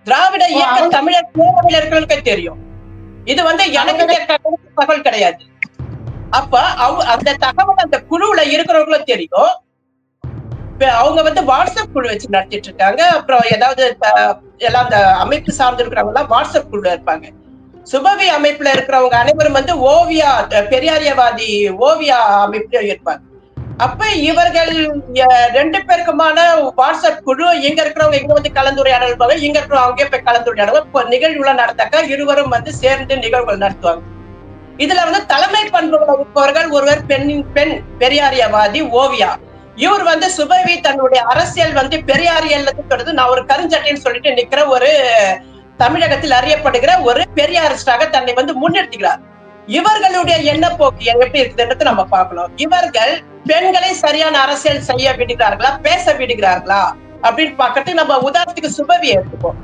திராவிட ஓ, இயக்க அவங்க தமிழர் பேரவையினர்களுக்கே தெரியும். இது எனக்கு அவங்க கேட்க தகவல் கிடையாது. அப்ப அந்த தகவல் அந்த குழுவுல இருக்கிறவங்களும் தெரியும். அவங்க வாட்ஸ்அப் குழு வச்சு நடத்திட்டு இருக்காங்க. அப்புறம் ஏதாவது எல்லாம் அந்த அமைப்பு சார்ந்து இருக்கிறவங்க எல்லாம் வாட்ஸ்அப் குழுல இருப்பாங்க. சுபவி அமைப்புல இருக்கிறவங்க அனைவரும் ஓவியா பெரியாரியவாதி ஓவியா அமைப்புல இருப்பாங்க. அப்ப இவர்கள் 2 பேருக்குமான வாட்ஸ்அப் குழு இங்க இருக்கிறவங்க இங்க கலந்துரையாடல் இருப்பாங்க, இங்க இருக்கிறவங்க அங்கே போய் கலந்துரையாடுவாங்க. நிகழ்வுல நடத்தாக்க இருவரும் சேர்ந்து நிகழ்வுகள் நடத்துவாங்க. இதுல தலைமை பண்புகளை இருப்பவர்கள் ஒருவர் பெண் பெரியாரியவாதி ஓவியா. இவர் சுபவி தன்னுடைய அரசியல் பெரியாரியல் தொடர்ந்து நான் ஒரு கருஞ்சட்டைன்னு சொல்லிட்டு நிக்கிற ஒரு தமிழகத்தில் அறியப்படுகிற ஒரு பெரியாரிஸ்டாக தன்னை முன்னிறுத்துகிறார். இவர்களுடைய எண்ணப்போக்கு எப்படி இருக்குதுன்றது நம்ம பார்க்கணும். இவர்கள் பெண்களை சரியான அரசியல் செய்ய விடுகிறார்களா, பேச விடுகிறார்களா அப்படின்னு பார்க்கறதுக்கு நம்ம உதாரணத்துக்கு சுபவியை எடுத்துப்போம்.